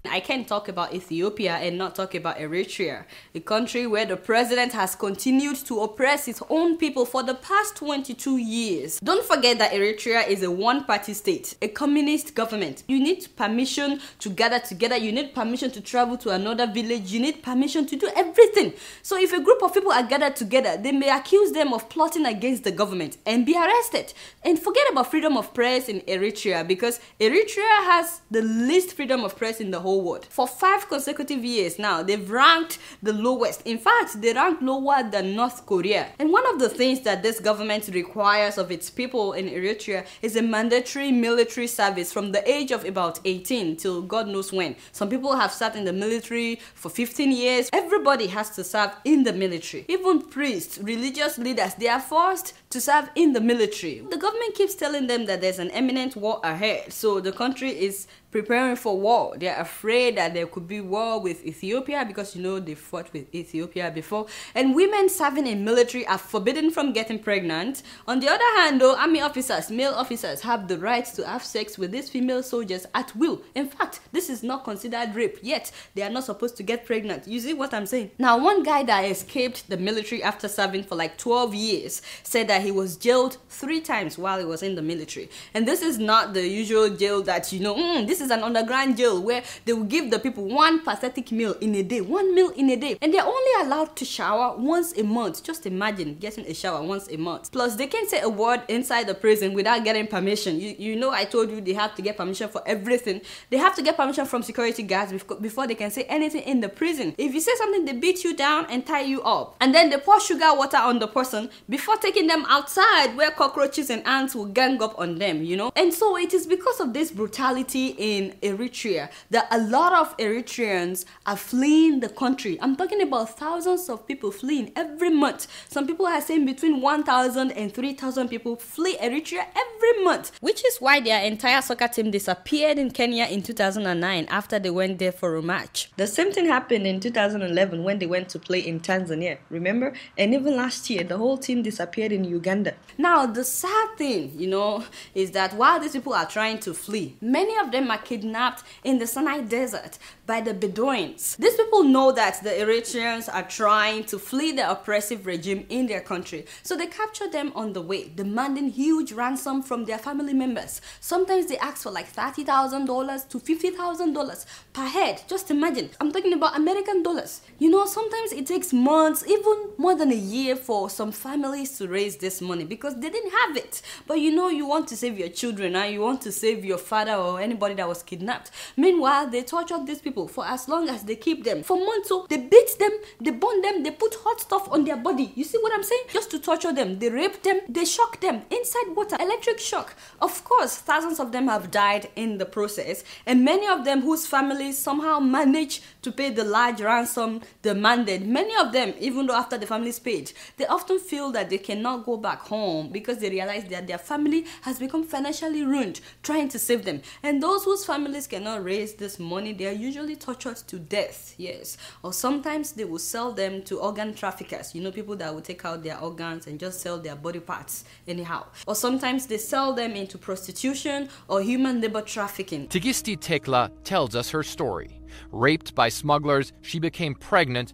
I can't talk about Ethiopia and not talk about Eritrea, a country where the president has continued to oppress its own people for the past 22 years. Don't forget that Eritrea is a one-party state, a communist government. You need permission to gather together, you need permission to travel to another village, you need permission to do everything. So if a group of people are gathered together, they may accuse them of plotting against the government and be arrested. And forget about freedom of press in Eritrea, because Eritrea has the least freedom of press in the whole world. For 5 consecutive years now, they've ranked the lowest. In fact, they rank lower than North Korea. And one of the things that this government requires of its people in Eritrea is a mandatory military service from the age of about 18 till God knows when. Some people have served in the military for 15 years. Everybody has to serve in the military. Even priests, religious leaders, they are forced to serve in the military. The government keeps telling them that there's an imminent war ahead, so the country is preparing for war. They're afraid that there could be war with Ethiopia because, you know, they fought with Ethiopia before. And women serving in military are forbidden from getting pregnant. On the other hand, though, army officers, male officers, have the right to have sex with these female soldiers at will. In fact, this is not considered rape, yet they are not supposed to get pregnant. You see what I'm saying? Now, one guy that escaped the military after serving for like 12 years said that he was jailed 3 times while he was in the military. And this is not the usual jail that, you know, this is an underground jail where they will give the people one pathetic meal in a day, 1 meal in a day, and they're only allowed to shower once a month. Just imagine getting a shower once a month. Plus, they can't say a word inside the prison without getting permission. You know, I told you they have to get permission for everything. They have to get permission from security guards before they can say anything in the prison. If you say something, they beat you down and tie you up, and then they pour sugar water on the person before taking them outside where cockroaches and ants will gang up on them, you know. And so it is because of this brutality in Eritrea that a lot of Eritreans are fleeing the country. I'm talking about thousands of people fleeing every month. Some people are saying between 1,000 and 3,000 people flee Eritrea every month, which is why their entire soccer team disappeared in Kenya in 2009 after they went there for a match. The same thing happened in 2011 when they went to play in Tanzania, remember? And even last year, the whole team disappeared in Uganda. Now, the sad thing, you know, is that while these people are trying to flee, many of them are kidnapped in the Sinai desert by the Bedouins. These people know that the Eritreans are trying to flee the oppressive regime in their country, so they capture them on the way, demanding huge ransom from their family members. Sometimes they ask for like $30,000 to $50,000 per head. Just imagine. I'm talking about American dollars. You know, sometimes it takes months, even more than a year, for some families to raise this money because they didn't have it. But you know, you want to save your children, and you want to save your father or anybody that was kidnapped. Meanwhile, they torture these people for as long as they keep them. For months, so they beat them, they burn them, they put hot stuff on their body. You see what I'm saying? Just to torture them. They rape them, they shock them inside water, electric shock. Of course, thousands of them have died in the process, and many of them whose families somehow managed to pay the large ransom demanded, many of them, even though after the families paid, they often feel that they cannot go back home because they realize that their family has become financially ruined trying to save them. And those whose families cannot raise this money, they are usually tortured to death, yes. Or sometimes they will sell them to organ traffickers, you know, people that will take out their organs and just sell their body parts anyhow. Or sometimes they sell them into prostitution or human labor trafficking. Tigisti Tekla tells us her story. Raped by smugglers, she became pregnant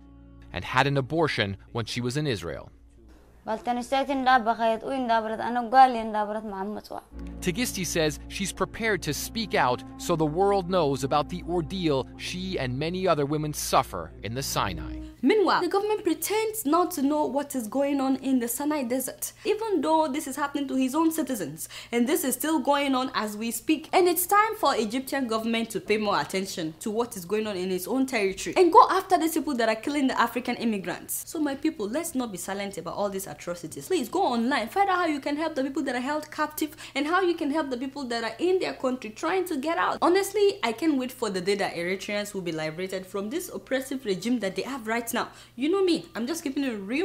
and had an abortion when she was in Israel. Tigisti says she's prepared to speak out so the world knows about the ordeal she and many other women suffer in the Sinai. Meanwhile, the government pretends not to know what is going on in the Sinai desert, even though this is happening to his own citizens. And this is still going on as we speak. And it's time for Egyptian government to pay more attention to what is going on in its own territory and go after these people that are killing the African immigrants. So my people, let's not be silent about all these atrocities. Please go online, find out how you can help the people that are held captive and how you can help the people that are in their country trying to get out. Honestly, I can't wait for the day that Eritreans will be liberated from this oppressive regime that they have right now. You know me, I'm just keeping it real.